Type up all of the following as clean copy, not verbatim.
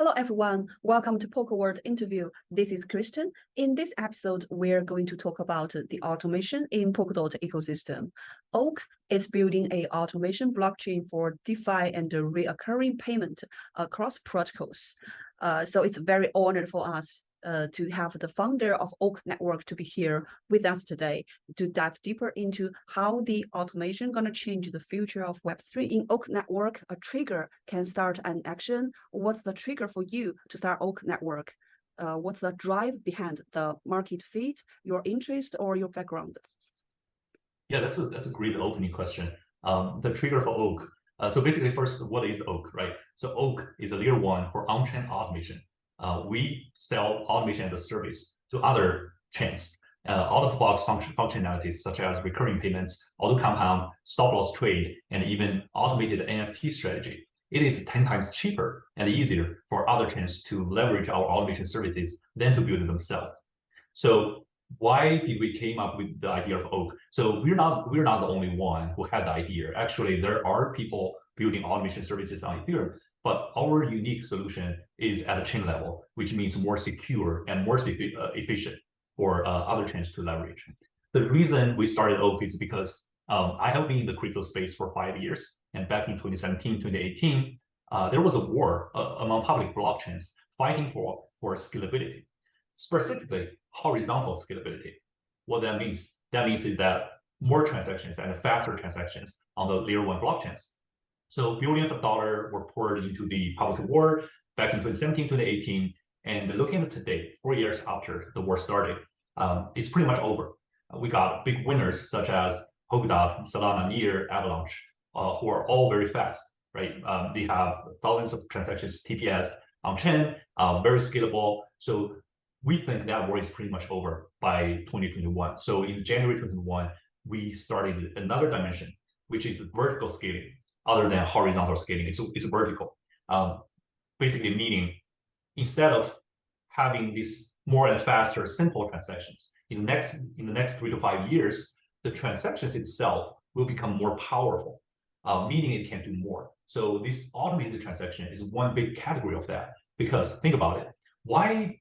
Hello, everyone. Welcome to PolkaWorld Interview. This is Kristen. In this episode, we're going to talk about the automation in Polkadot ecosystem. Oak is building a automation blockchain for DeFi and recurring payment across protocols. So it's very honored for us to have the founder of Oak Network to be here with us today to dive deeper into how the automation going to change the future of Web3. In Oak Network, a trigger can start an action. What's the trigger for you to start Oak Network? What's the drive behind the market fit, your interest, or your background? Yeah, that's a great opening question. The trigger for Oak. So basically, first, what is Oak, right? So Oak is a layer one for on-chain automation. We sell automation as a service to other chains. Out-of-the-box functionalities such as recurring payments, auto compound, stop-loss trade, and even automated NFT strategy. It is 10 times cheaper and easier for other chains to leverage our automation services than to build it themselves. So why did we came up with the idea of Oak? So we're not the only one who had the idea. Actually, there are people building automation services on Ethereum, but our unique solution is at a chain level, which means more secure and more efficient for other chains to leverage. The reason we started Oak is because I have been in the crypto space for 5 years. And back in 2017, 2018, there was a war among public blockchains fighting for scalability, specifically horizontal scalability. What that means is that more transactions and faster transactions on the layer one blockchains. So billions of dollars were poured into the public war back in 2017, 2018. And looking at today, 4 years after the war started, it's pretty much over. We got big winners such as Polkadot, Solana, Near, Avalanche, who are all very fast, right? They have thousands of transactions, TPS on chain, very scalable. So we think that war is pretty much over by 2021. So in January 2021, we started another dimension, which is vertical scaling. Other than horizontal scaling, it's vertical. Basically meaning instead of having these more and faster simple transactions, in the next 3 to 5 years, the transactions itself will become more powerful, meaning it can do more. So this automated transaction is one big category of that. Because think about it, why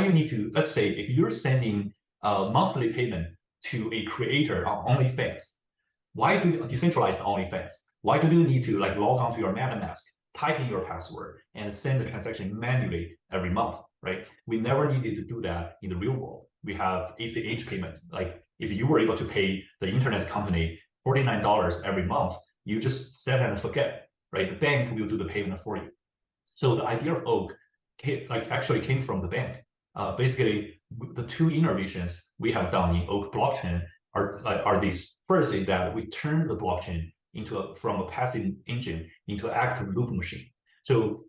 you need to, let's say if you're sending a monthly payment to a creator on OnlyFans, why do you decentralize OnlyFans? Why do you need to log on to your MetaMask, type in your password, and send the transaction manually every month, right? We never needed to do that in the real world. We have ACH payments. Like if you were able to pay the internet company $49 every month, you just set and forget, right? The bank will do the payment for you. So the idea of Oak actually came from the bank. Basically, the two innovations we have done in Oak blockchain are these. First is that we turn the blockchain from a passive engine into an active loop machine. So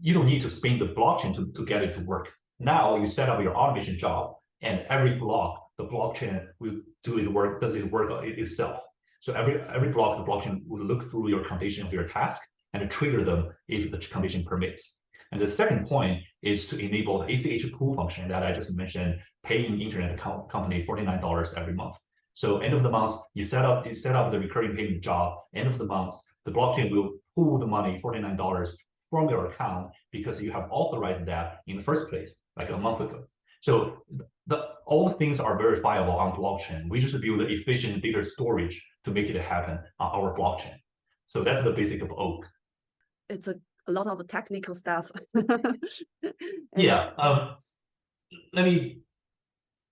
you don't need to spin the blockchain to get it to work. Now you set up your automation job, and every block, the blockchain will does it work itself. So every block, the blockchain will look through your condition of your task and trigger them if the condition permits. And the second point is to enable the ACH pool function that I just mentioned, paying internet company $49 every month. So end of the month, you set up the recurring payment job. End of the month, the blockchain will pool the money, $49 from your account because you have authorized that in the first place, like a month ago. So all the things are verifiable on blockchain. We just build the efficient data storage to make it happen on our blockchain. So that's the basic of Oak. It's a lot of technical stuff. Yeah. Let me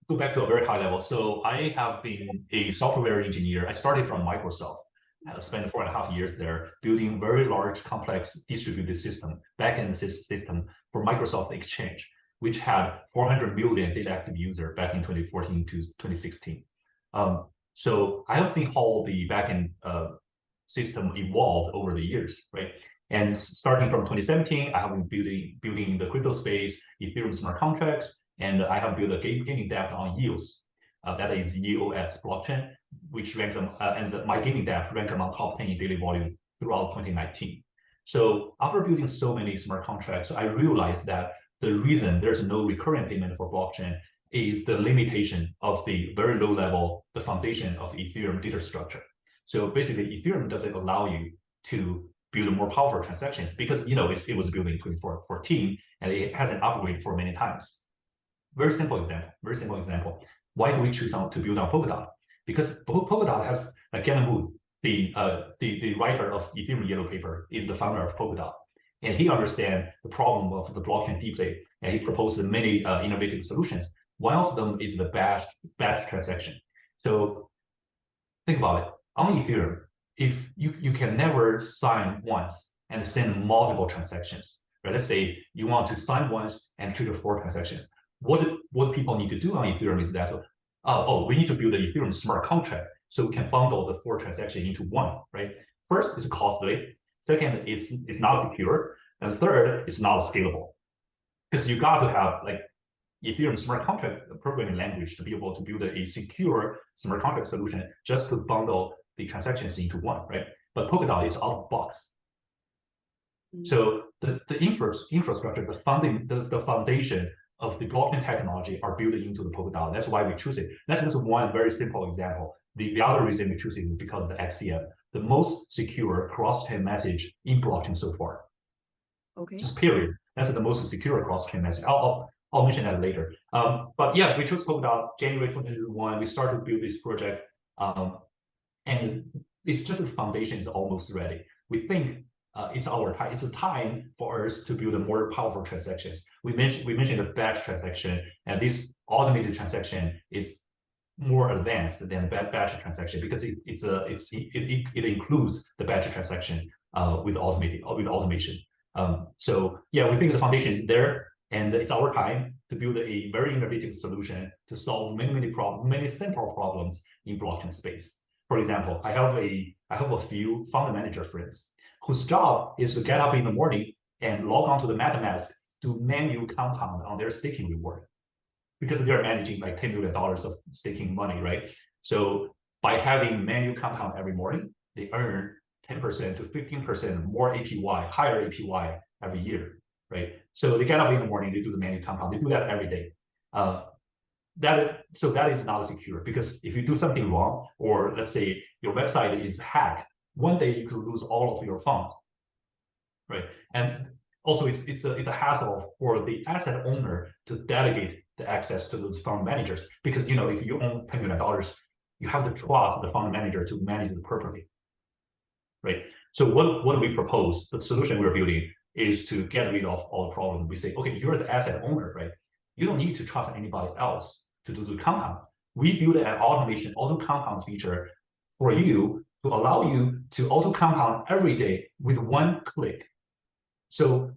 go back to a very high level. So I have been a software engineer. I started from Microsoft. I spent 4.5 years there building very large, complex distributed system, backend system for Microsoft Exchange, which had 400 million data active user back in 2014 to 2016. So I have seen how the backend system evolved over the years, right? And starting from 2017, I have been building the crypto space, Ethereum smart contracts, and I have built a gaming dApp on EOS. That is EOS blockchain, which ranked and my gaming dApp ranked among top 10 in daily volume throughout 2019. So after building so many smart contracts, I realized that the reason there's no recurring payment for blockchain is the limitation of the very low level, the foundation of Ethereum data structure. So basically, Ethereum doesn't allow you to build more powerful transactions because it was built in 2014 and it hasn't upgraded for many times. Very simple example. Why do we choose to build on Polkadot? Because Polkadot has Kevin Wu, the writer of Ethereum Yellow Paper, is the founder of Polkadot, and he understands the problem of the blockchain deeply, and he proposed many innovative solutions. One of them is the batch transaction. So think about it. On Ethereum, if you can never sign once and send multiple transactions, right? Let's say you want to sign once and trigger 4 transactions. What people need to do on Ethereum is that, we need to build an Ethereum smart contract so we can bundle the 4 transactions into one, right? First, it's costly. Second, it's not secure. And third, it's not scalable. Because you got to have like Ethereum smart contract programming language to be able to build a secure smart contract solution just to bundle the transactions into one, right? But Polkadot is out of the box. So the infrastructure, the foundation of the blockchain technology are built into the Polkadot. That's why we choose it. That's just one very simple example. The other reason we choose it is because of the XCM, the most secure cross-chain message in blockchain so far. Okay. Just period. That's the most secure cross-chain message. I'll mention that later. But yeah, we chose Polkadot January 2021. We started to build this project, and it's just the foundation is almost ready. We think it's our time. It's a time for us to build a more powerful transactions. We mentioned the batch transaction, and this automated transaction is more advanced than batch transaction because it includes the batch transaction with automation. So yeah, we think the foundation is there, and it's our time to build a very innovative solution to solve many simple problems in blockchain space. For example, I have a few fund manager friends whose job is to get up in the morning and log on to the MetaMask to manual compound on their staking reward, because they're managing like $10 million of staking money, right? So by having manual compound every morning, they earn 10% to 15% more APY, higher APY every year, right? So they get up in the morning, they do the manual compound, they do that every day. That is not secure, because if you do something wrong, or let's say your website is hacked, one day you could lose all of your funds, right? And also it's a hassle for the asset owner to delegate the access to those fund managers, because if you own $10 million, you have to trust the fund manager to manage it properly, right? So what we propose, the solution we're building, is to get rid of all the problems. We say, okay, you're the asset owner, right? You don't need to trust anybody else to do the compound. We build an automation auto compound feature for you to allow you to auto compound every day with one click. So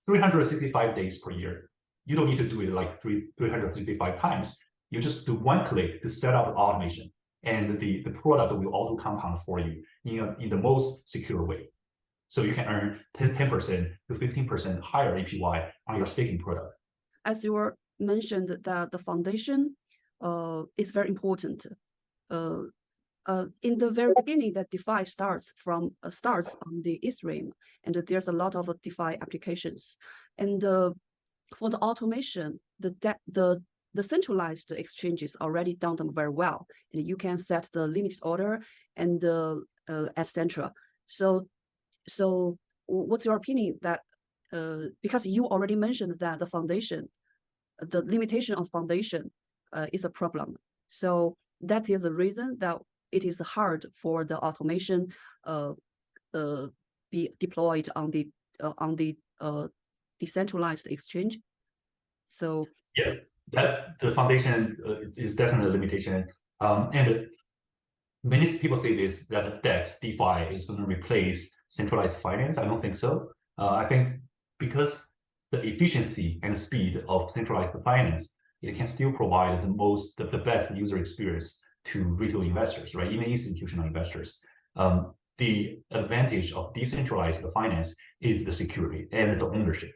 365 days per year. You don't need to do it like 365 times. You just do one click to set up the automation, and the product will auto compound for you in the most secure way. So you can earn 10% to 15% higher APY on your staking product. As you were mentioned, that the foundation is very important. In the very beginning, that DeFi starts on the Ethereum, and there's a lot of DeFi applications. And for the automation, the centralized exchanges already done them very well, and you can set the limited order and etc. So what's your opinion that because you already mentioned that the limitation of foundation is a problem. So that is the reason that it is hard for the automation be deployed on the decentralized exchange. So yeah, that's the foundation is definitely a limitation. And many people say this, that DeFi is going to replace centralized finance. I don't think so. I think because the efficiency and speed of centralized finance, it can still provide the best user experience to retail investors, right? Even institutional investors. The advantage of decentralized finance is the security and the ownership.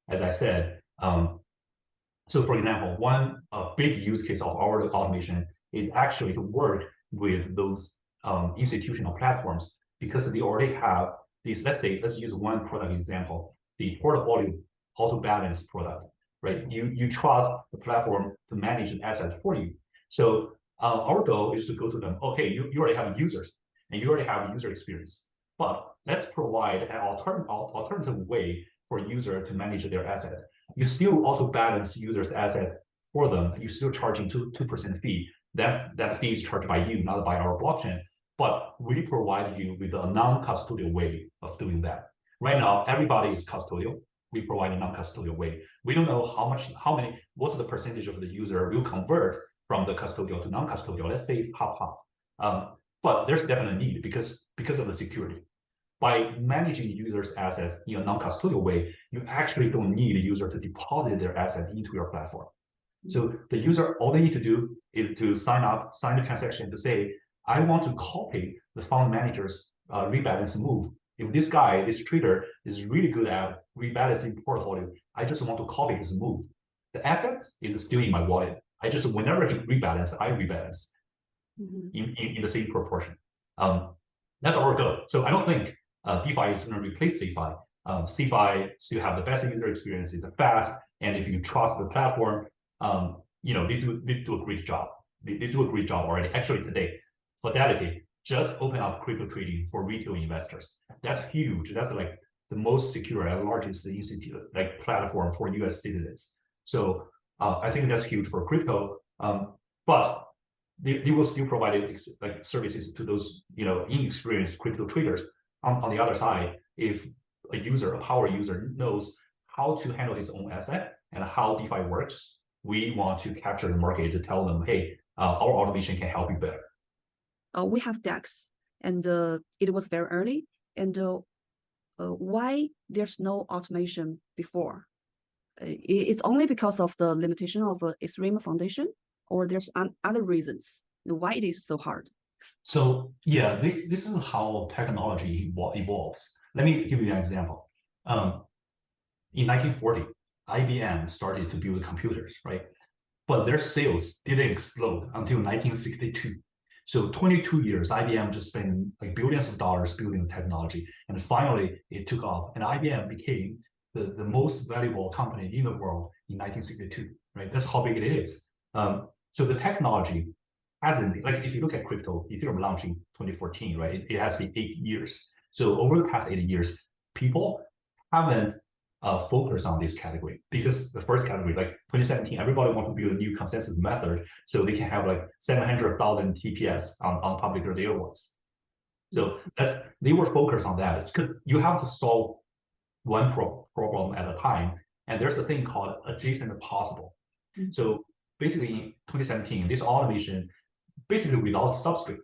As I said, so for example, one big use case of our automation is actually to work with those institutional platforms, because they already have these. Let's use one product example, the portfolio auto balance product, right? You trust the platform to manage the asset for you. So our goal is to go to them. Okay, you already have users, and you already have user experience. but let's provide an alternative way for user to manage their asset. You still auto balance users' asset for them. You're still charging 2% fee. That fee is charged by you, not by our blockchain. But we provide you with a non-custodial way of doing that. Right now, everybody is custodial. We provide a non-custodial way. We don't know what's the percentage of the user will convert from the custodial to non-custodial. Let's say half. But there's definitely a need because of the security. By managing users' assets in a non-custodial way, you actually don't need a user to deposit their asset into your platform. So the user, all they need to do is to sign the transaction to say, I want to copy the fund manager's rebalance move. If this trader is really good at rebalancing portfolio, I just want to copy his move. The asset is still in my wallet. Whenever he rebalance, I rebalance in the same proportion. That's our goal. So I don't think DeFi is going to replace CeFi. CeFi still have the best user experience. It's fast, and if you trust the platform, they do a great job. They do a great job already. Actually, today, Fidelity just opened up crypto trading for retail investors. That's huge. That's like the most secure and largest platform for US citizens. So I think that's huge for crypto. But they will still provide services to those inexperienced crypto traders. On the other side, if a power user knows how to handle his own asset and how DeFi works, we want to capture the market to tell them, hey, our automation can help you better. We have DEX, and it was very early. And why there's no automation before? It's only because of the limitation of Ethereum foundation, or there's other reasons why it is so hard? So yeah, this is how technology evolves. Let me give you an example. In 1940, IBM started to build computers, right? But their sales didn't explode until 1962. So 22 years, IBM just spent billions of dollars building the technology, and finally it took off. And IBM became the most valuable company in the world in 1962, right? That's how big it is. So the technology hasn't, if you look at crypto, Ethereum launched in 2014, right? It has been 8 years. So over the past 8 years, people haven't focused on this category, because the first category, 2017, everybody wants to build a new consensus method so they can have 700,000 TPS on public layer ones. So they were focused on that. It's because you have to solve one problem at a time, and there's a thing called adjacent possible. So basically in 2017, this automation, basically without subscript,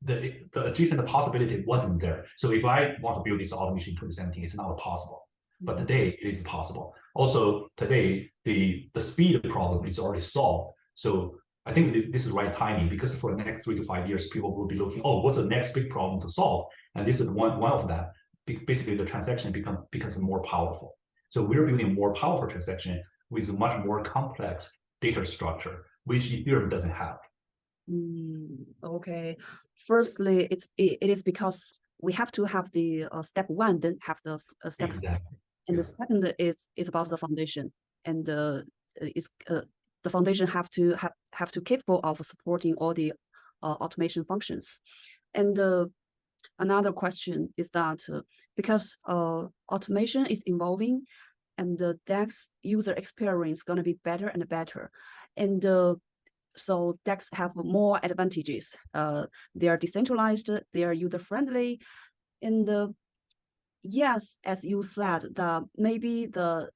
the adjacent possibility wasn't there. So if I want to build this automation in 2017, it's not possible. But today it is possible. Also today, the speed problem is already solved. So I think this is right timing, because for the next 3 to 5 years, people will be looking, what's the next big problem to solve? And this is one of that. Basically, the transaction becomes more powerful. So we're building a more powerful transaction with a much more complex data structure, which Ethereum doesn't have. Okay. Firstly, it is because we have to have the step one, then have the step. Exactly. And the second is about the foundation, and the foundation have to capable of supporting all the automation functions. And another question is that because automation is evolving, and the DEX user experience is going to be better and better, and so DEX have more advantages. They are decentralized, they are user friendly, and yes, as you said, maybe the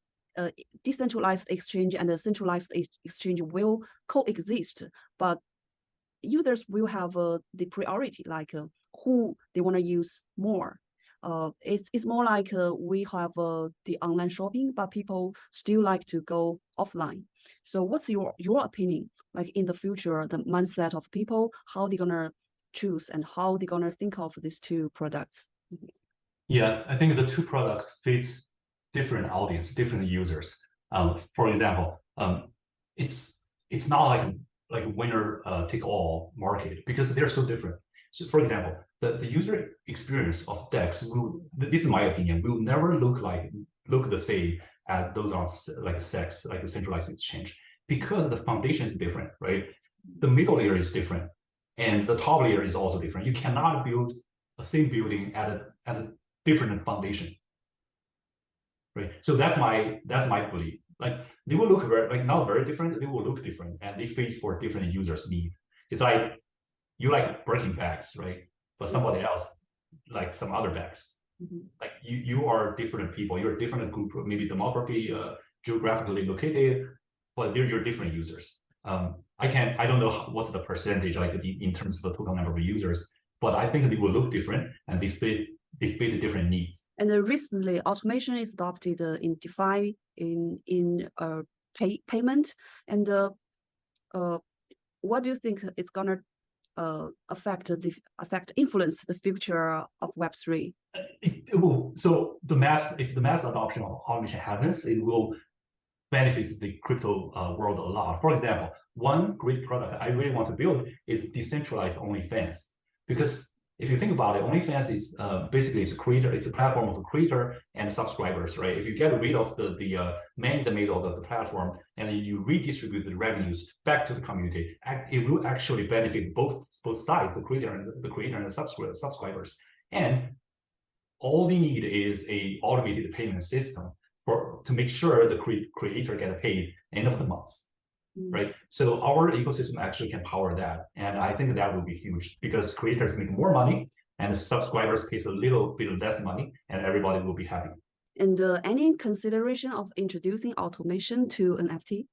decentralized exchange and the centralized exchange will coexist, but users will have the priority, who they want to use more. It's more like we have the online shopping, but people still like to go offline. So what's your opinion, in the future, the mindset of people, how they're gonna choose and how they're gonna think of these two products? Yeah, I think the two products fits different audience, different users. For example, it's not like winner take all market, because they're so different. So for example, the user experience of DEX this is my opinion, will never look the same as those on SEX, like a centralized exchange, because the foundation is different, right? The middle layer is different, and the top layer is also different. You cannot build same building at a different foundation, right? So that's my belief. Like they will look not very different. They will look different, and they fit for different users' need. It's like you like Birkin bags, right? But somebody else like some other bags. Like you are different people. You're a different group, maybe demography, geographically located, but they're different users. I don't know what's the percentage like in terms of the total number of users, but I think they will look different and they fit different needs. And recently, automation is adopted in DeFi, in payment, and what do you think is gonna influence the future of Web3? So if the mass adoption of automation happens, it will benefits the crypto world a lot. For example, one great product I really want to build is decentralized OnlyFans, because if you think about it, OnlyFans is basically it's a platform of a creator and subscribers, right? If you get rid of the man in the middle of the platform and you redistribute the revenues back to the community, it will actually benefit both sides, the creator and the subscribers. And all they need is a automated payment system to make sure the creator get paid end of the month. Right, so our ecosystem actually can power that, and I think that will be huge because creators make more money and subscribers pays a little bit less money, and everybody will be happy. And any consideration of introducing automation to NFT?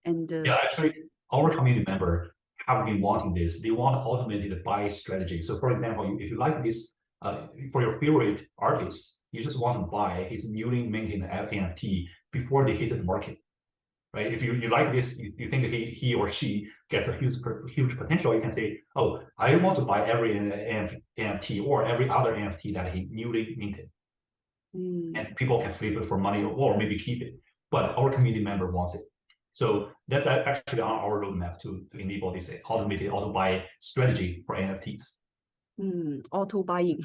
And yeah, actually, our community member have been wanting this. They want automated buy strategy. So, for example, if you like this for your favorite artist, you just want to buy his newly minted NFT before they hit the market. Right? If you like this, you think he or she gets a huge potential, you can say, oh, I want to buy every NFT or every other NFT that he newly minted. And people can flip it for money or maybe keep it. But our community member wants it. So that's actually on our roadmap to enable this automated auto buy strategy for NFTs. Auto buying.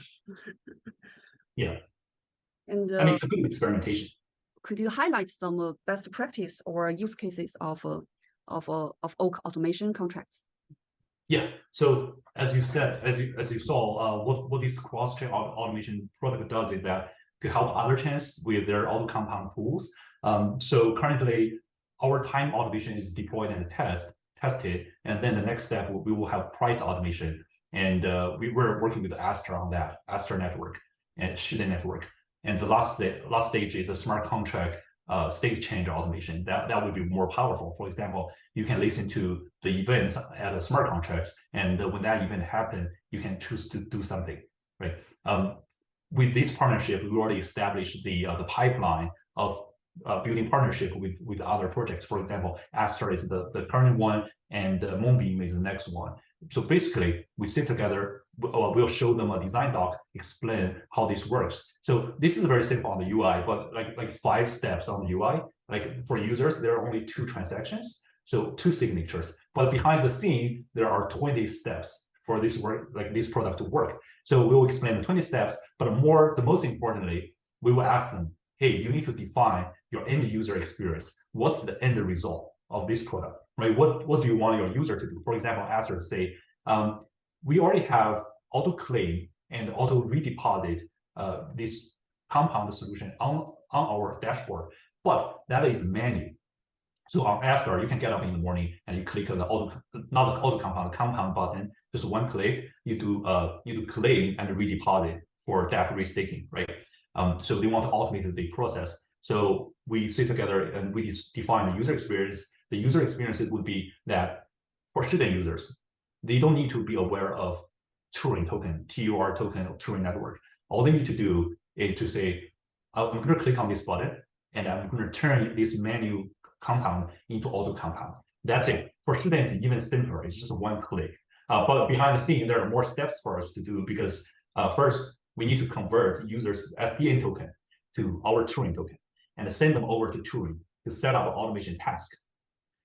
Yeah. And it's a good experimentation. Could you highlight some best practice or use cases of Oak automation contracts? Yeah. So as you said, as you saw, what this cross-chain automation product does is that to help other chains with their auto compound pools. So currently, our time automation is deployed and tested, and then the next step we will have price automation, and we're working with Aster on that, Aster network and Shida network. And the last stage is a smart contract state change automation. That would be more powerful. For example, you can listen to the events at a smart contract, and when that event happens, you can choose to do something, right? With this partnership, we already established the pipeline of building partnership with other projects. For example, Aster is the current one, and Moonbeam is the next one. So basically, we sit together, we'll show them a design doc, explain how this works. So this is very simple on the UI, but like 5 steps on the UI. Like for users, there are only 2 transactions, so 2 signatures. But behind the scene, there are 20 steps for this work, like this product to work. So we'll explain the 20 steps, but the most importantly, we will ask them, hey, you need to define your end user experience. What's the end result of this product, right? What do you want your user to do? For example, Aster say, we already have auto claim and auto redeposit this compound solution on our dashboard, but that is manual. So on Aster, you can get up in the morning and you click on the compound button, just one click, you do claim and redeposit for that restaking, right? So they want to automate the process. So we sit together and we define the user experience. The user experience would be that for student users, they don't need to be aware of Turing token, TUR token, or Turing network. All they need to do is to say, I'm going to click on this button, and I'm going to turn this manual compound into auto compound. That's it. For students, it's even simpler. It's just one click. But behind the scene, there are more steps for us to do because first, we need to convert users' SDN token to our Turing token and send them over to Turing to set up an automation task.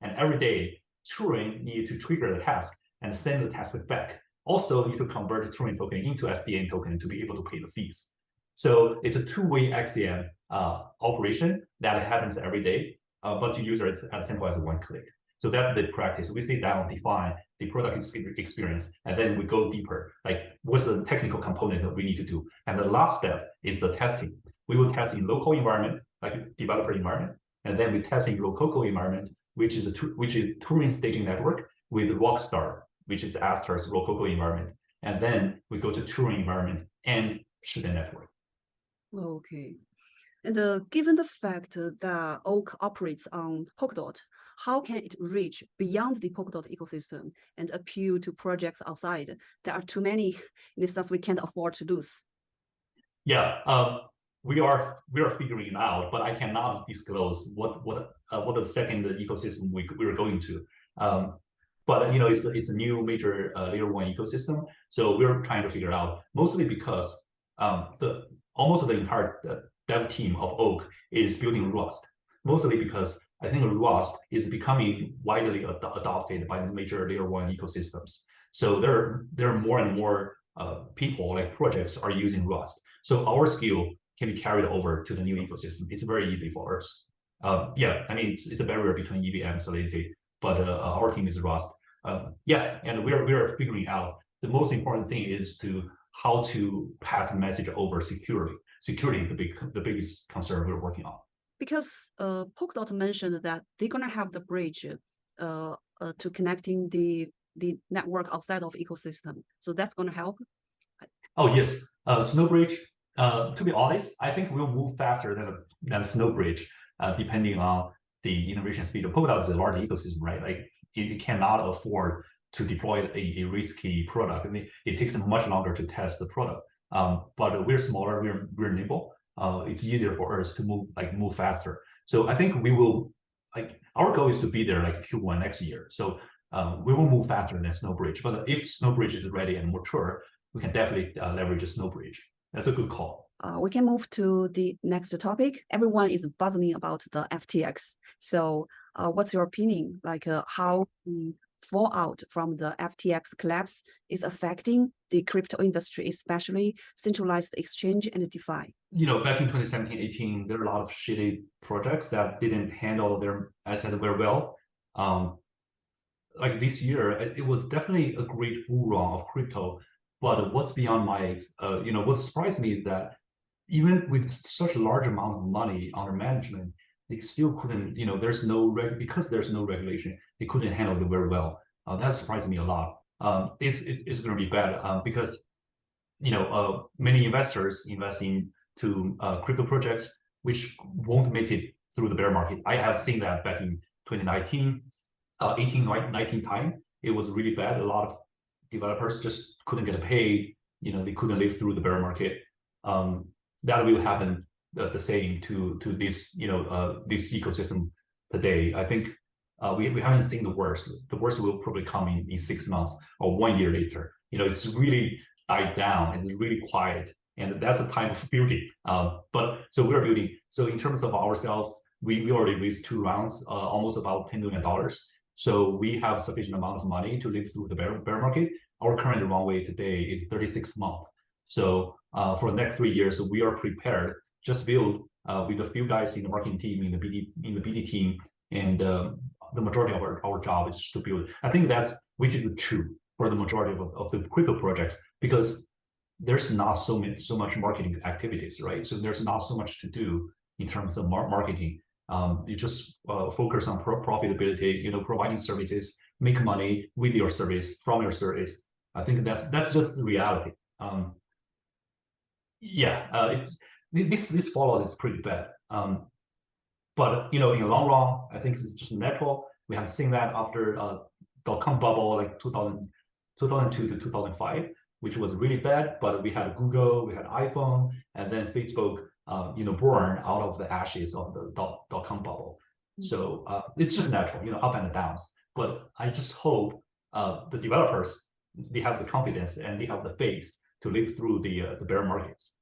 And every day, Turing needs to trigger the task and send the task back. Also, need to convert the Turing token into SDN token to be able to pay the fees. So it's a two-way XCM operation that happens every day, but to users, it's as simple as one click. So that's the practice. We sit down, define the product experience, and then we go deeper. Like, what's the technical component that we need to do? And the last step is the testing. We will test in local environment, like developer environment, and then we test in local environment, which is Turing staging network with Rockstar, which is Aster's local environment, and then we go to Turing environment and Shiden network. Okay. And given the fact that Oak operates on Polkadot, how can it reach beyond the Polkadot ecosystem and appeal to projects outside? There are too many in this sense we can't afford to lose. Yeah, we are figuring it out, but I cannot disclose what the second ecosystem we're going to. But it's a new major layer one ecosystem, so we're trying to figure it out. Mostly because almost the entire dev team of Oak is building Rust. Mostly because I think Rust is becoming widely adopted by the major layer one ecosystems. So there are more and more people, like projects, are using Rust. So our skill can be carried over to the new ecosystem. It's very easy for us. Yeah, I mean, it's a barrier between EVM and Solidity, but our team is Rust. Yeah, and we are figuring out the most important thing is how to pass the message over securely. Security is the biggest concern we're working on. Because Polkadot mentioned that they're gonna have the bridge to connecting the network outside of ecosystem. So that's gonna help. Oh yes, Snowbridge. To be honest, I think we'll move faster than Snowbridge, depending on the innovation speed. Polkadot is a large ecosystem, right? Like it cannot afford to deploy a risky product. I mean, it takes much longer to test the product. But we're smaller, we're nimble. It's easier for us to move faster. So I think we will, our goal is to be there like Q1 next year. So we will move faster than Snowbridge. But if Snowbridge is ready and mature, we can definitely leverage Snowbridge. That's a good call. We can move to the next topic. Everyone is buzzing about the FTX. So what's your opinion? Like how the fallout from the FTX collapse is affecting the crypto industry, especially centralized exchange and DeFi? Back in 2017-18, there are a lot of shitty projects that didn't handle their assets very well. Like this year, it was definitely a great bull run of crypto. But what's beyond my, what surprised me is that even with such a large amount of money under management, they still couldn't, because there's no regulation, they couldn't handle it very well. That surprised me a lot. It's going to be bad because, many investors invest into crypto projects which won't make it through the bear market. I have seen that back in 2019, 18-19 time. It was really bad. A lot of developers just couldn't get paid. They couldn't live through the bear market. That will happen the same to this this ecosystem today. I think we haven't seen the worst. The worst will probably come in 6 months or 1 year later. It's really died down and it's really quiet, and that's a time of building. But so we're building. So in terms of ourselves, we already raised 2 rounds, almost about $10 million. So we have sufficient amount of money to live through the bear market. Our current runway today is 36 months. So for the next 3 years, we are prepared. Just build with a few guys in the marketing team, in the BD team, and the majority of our job is just to build. I think which is true for the majority of the crypto projects, because there's not so much marketing activities, right? So there's not so much to do in terms of marketing. You just focus on profitability, providing services, make money with your service, from your service. I think that's just the reality. This fallout is pretty bad. But in the long run, I think it's just natural. We have seen that after .com bubble, like 2002 to 2005, which was really bad. But we had Google, we had iPhone, and then Facebook, born out of the ashes of the .com bubble. So it's just natural, up and downs. But I just hope the developers, they have the confidence and they have the faith to live through the bear markets.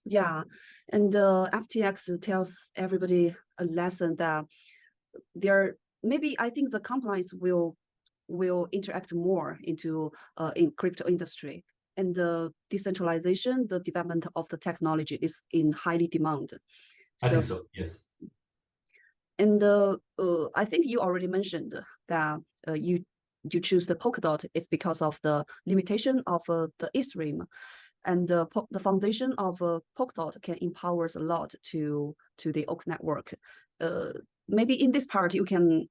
Yeah, and FTX tells everybody a lesson that I think the compliance will interact more into in crypto industry, and the decentralization, the development of the technology is in highly demand. I think so, yes. And I think you already mentioned that you choose the Polkadot is because of the limitation of the Ethereum, and the foundation of Polkadot can empower a lot to the Oak network. Maybe in this part you can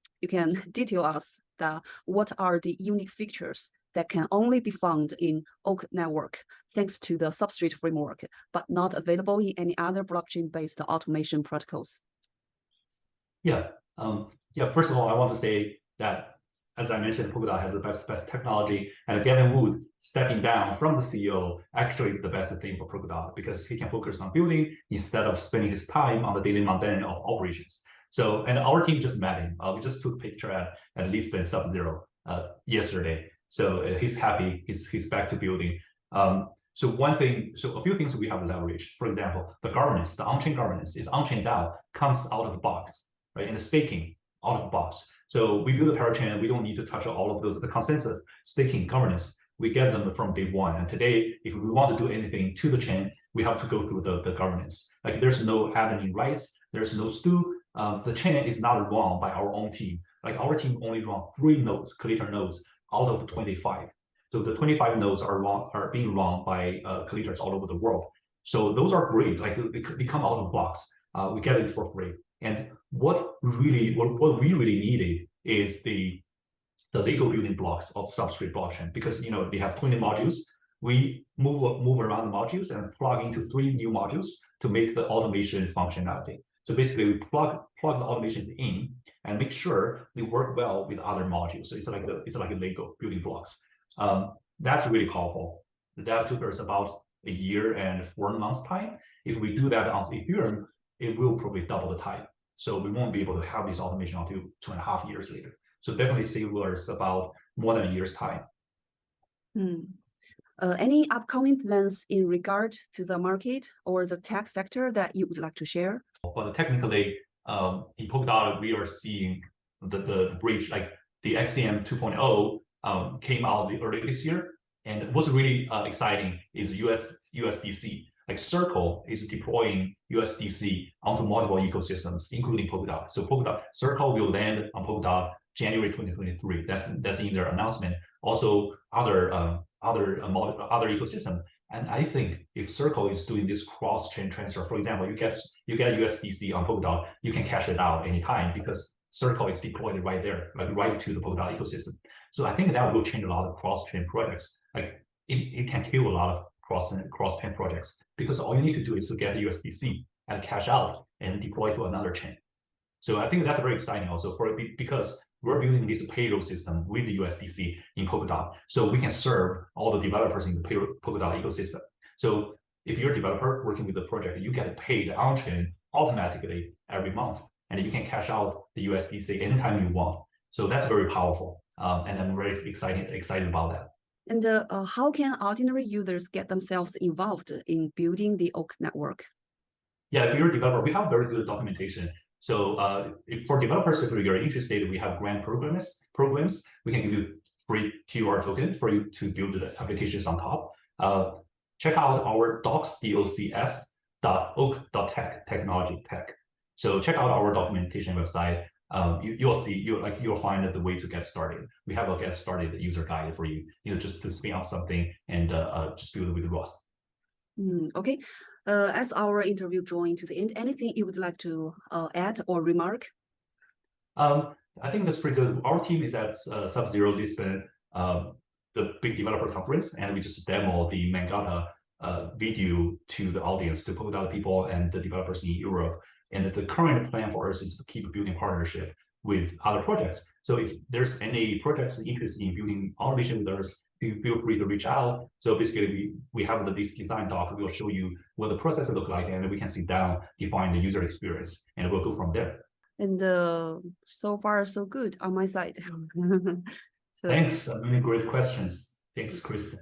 detail us that what are the unique features that can only be found in Oak network thanks to the substrate framework, but not available in any other blockchain-based automation protocols. Yeah. First of all, I want to say that, as I mentioned, Polkadot has the best technology, and Gavin Wood stepping down from the CEO actually is the best thing for Polkadot because he can focus on building instead of spending his time on the daily mundane of operations. So, and our team just met him. We just took a picture at Lisbon Sub-Zero yesterday. So he's happy. He's back to building. So a few things we have leveraged. For example, the governance, the on-chain governance is on-chain DAO comes out of the box, right? And the staking out of the box. So we build a parachain. We don't need to touch all of those. The consensus, staking, governance, we get them from day one. And today, if we want to do anything to the chain, we have to go through the governance. Like there's no admin rights. There's no stew. The chain is not run by our own team. Like our team only run 3 nodes, collector nodes, out of 25. So the 25 nodes are being run by collectors all over the world. So those are great. Like they come out of the box. We get it for free. And what we really needed is the Lego building blocks of substrate blockchain, because they have 20 modules. We move around the modules and plug into 3 new modules to make the automation functionality. So basically, we plug the automations in and make sure they work well with other modules. So it's like a Lego building blocks. That's really powerful. That took us about a year and 4 months time. If we do that on Ethereum, it will probably double the time. So we won't be able to have this automation until 2.5 years later. So definitely save us about more than a year's time. Any upcoming plans in regard to the market or the tech sector that you would like to share? But technically, in Polkadot, we are seeing the bridge, like the XCM 2.0 came out early this year. And what's really exciting is USDC. Like Circle is deploying USDC onto multiple ecosystems, including Polkadot. So Circle will land on Polkadot January 2023. That's in their announcement. Also, other ecosystem. And I think if Circle is doing this cross-chain transfer, for example, you get USDC on Polkadot, you can cash it out anytime because Circle is deployed right there, like right to the Polkadot ecosystem. So I think that will change a lot of cross-chain projects. Like it can kill a lot of cross-chain projects because all you need to do is to get USDC and cash out and deploy to another chain. So I think that's very exciting also because we're building this payroll system with the USDC in Polkadot, so we can serve all the developers in the Polkadot ecosystem. So if you're a developer working with the project, you get paid on-chain automatically every month, and you can cash out the USDC anytime you want. So that's very powerful, and I'm very excited about that. And how can ordinary users get themselves involved in building the Oak network? Yeah, if you're a developer, we have very good documentation. So for developers, if you're interested, we have grant programs. We can give you free QR token for you to build the applications on top. Check out our docs, docs.oak.tech, technology tech. So check out our documentation website. You'll find the way to get started. We have a get started user guide for you, just to spin up something and just build it with Rust. Okay. As our interview drawing to the end, anything you would like to add or remark? I think that's pretty good. Our team is at Sub-Zero Lisbon, the big developer conference, and we just demo the Mangata video to the audience, to Polkadot people and the developers in Europe. And the current plan for us is to keep building partnership with other projects. So if there's any projects interested in building automation with us, feel free to reach out. So basically, we have this design doc. We'll show you what the process will look like, and we can sit down, define the user experience, and we'll go from there. And so far, so good on my side. Thanks. Many great questions. Thanks, Kristen.